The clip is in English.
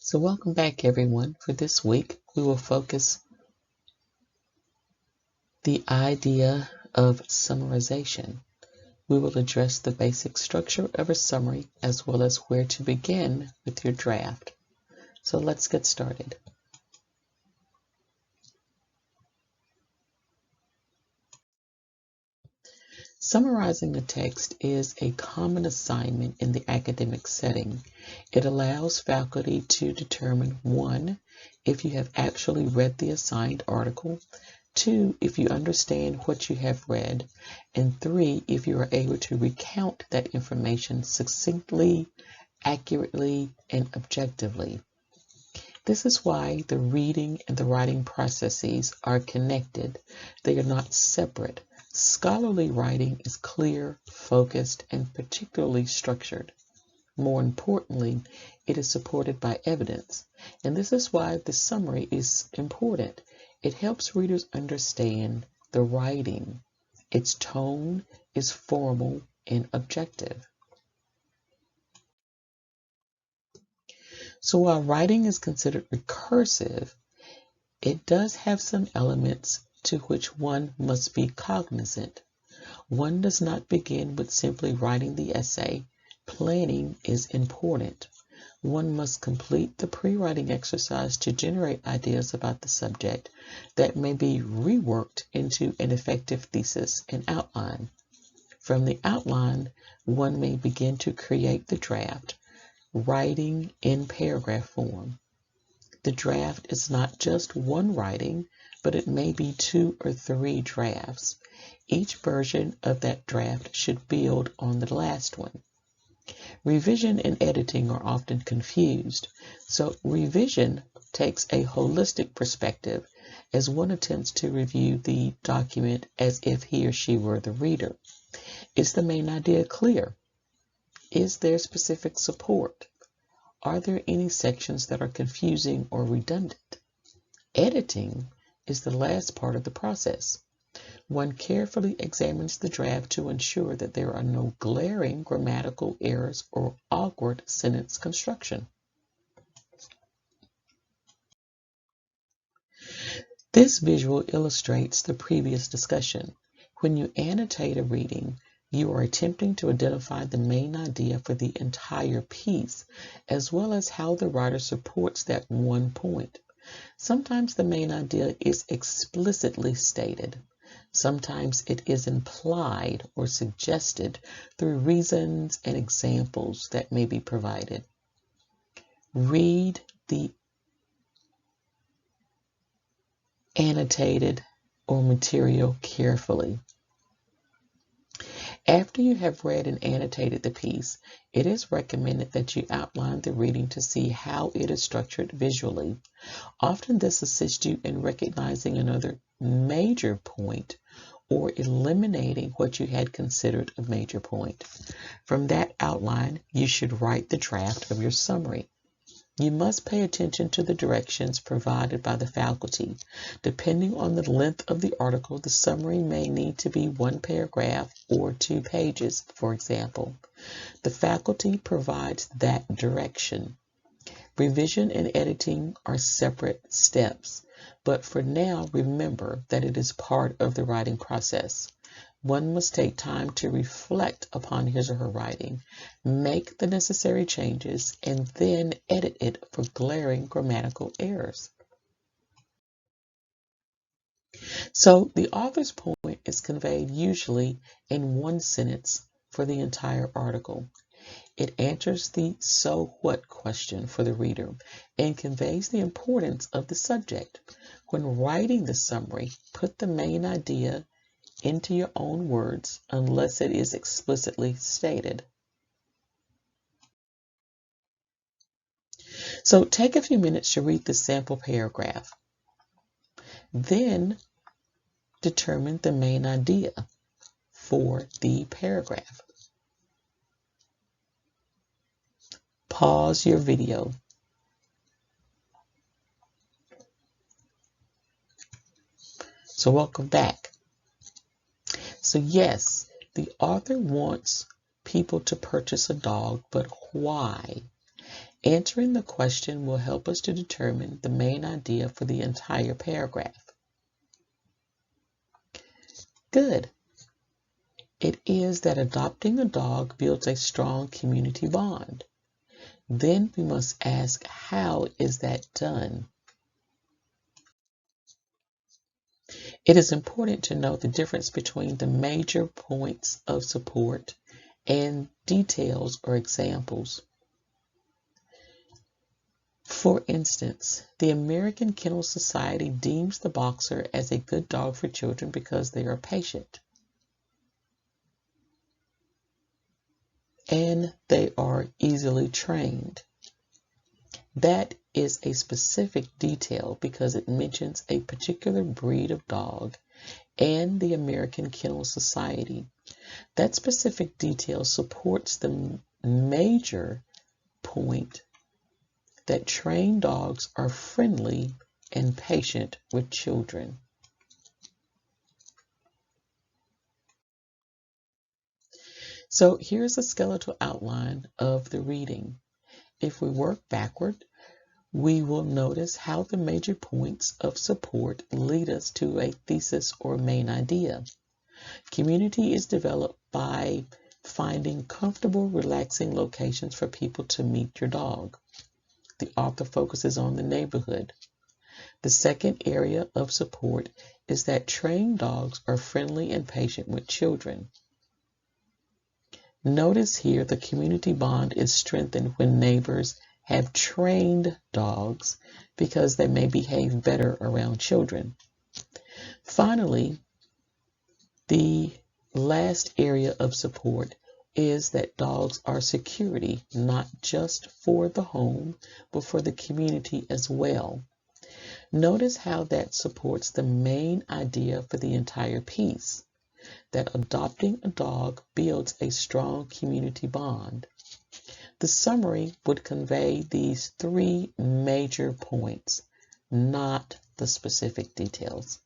So welcome back everyone. For this week, we will focus the idea of summarization. We will address the basic structure of a summary as well as where to begin with your draft. So let's get started. Summarizing a text is a common assignment in the academic setting. It allows faculty to determine 1, if you have actually read the assigned article, 2, if you understand what you have read, and 3, if you are able to recount that information succinctly, accurately, and objectively. This is why the reading and the writing processes are connected. They are not separate. Scholarly writing is clear, focused, and particularly structured. More importantly, it is supported by evidence, and this is why the summary is important. It helps readers understand the writing. Its tone is formal and objective. So while writing is considered recursive, it does have some elements to which one must be cognizant. One does not begin with simply writing the essay. Planning is important. One must complete the pre-writing exercise to generate ideas about the subject that may be reworked into an effective thesis and outline. From the outline, one may begin to create the draft, writing in paragraph form. The draft is not just one writing, but it may be 2 or 3 drafts. Each version of that draft should build on the last one. Revision and editing are often confused, so revision takes a holistic perspective as one attempts to review the document as if he or she were the reader. Is the main idea clear? Is there specific support? Are there any sections that are confusing or redundant? Editing is the last part of the process. One carefully examines the draft to ensure that there are no glaring grammatical errors or awkward sentence construction. This visual illustrates the previous discussion. When you annotate a reading, you are attempting to identify the main idea for the entire piece, as well as how the writer supports that one point. Sometimes the main idea is explicitly stated. Sometimes it is implied or suggested through reasons and examples that may be provided. Read the annotated or material carefully. After you have read and annotated the piece, it is recommended that you outline the reading to see how it is structured visually. Often this assists you in recognizing another major point or eliminating what you had considered a major point. From that outline, you should write the draft of your summary. You must pay attention to the directions provided by the faculty. Depending on the length of the article, the summary may need to be 1 paragraph or 2 pages, for example. The faculty provides that direction. Revision and editing are separate steps, but for now, remember that it is part of the writing process. One must take time to reflect upon his or her writing, make the necessary changes, and then edit it for glaring grammatical errors. So the author's point is conveyed usually in 1 sentence for the entire article. It answers the so what question for the reader and conveys the importance of the subject. When writing the summary, put the main idea into your own words unless it is explicitly stated. So take a few minutes to read the sample paragraph. Then determine the main idea for the paragraph. Pause your video. So welcome back. So yes, the author wants people to purchase a dog, but why? Answering the question will help us to determine the main idea for the entire paragraph. Good. It is that adopting a dog builds a strong community bond. Then we must ask, how is that done? It is important to know the difference between the major points of support and details or examples. For instance, the American Kennel Society deems the boxer as a good dog for children because they are patient and they are easily trained. That is a specific detail because it mentions a particular breed of dog and the American Kennel Society. That specific detail supports the major point that trained dogs are friendly and patient with children. So here's a skeletal outline of the reading. If we work backward, we will notice how the major points of support lead us to a thesis or main idea. Community is developed by finding comfortable, relaxing locations for people to meet your dog. The author focuses on the neighborhood. The second area of support is that trained dogs are friendly and patient with children. Notice here the community bond is strengthened when neighbors have trained dogs because they may behave better around children. Finally, the last area of support is that dogs are security, not just for the home, but for the community as well. Notice how that supports the main idea for the entire piece, that adopting a dog builds a strong community bond. The summary would convey these three major points, not the specific details.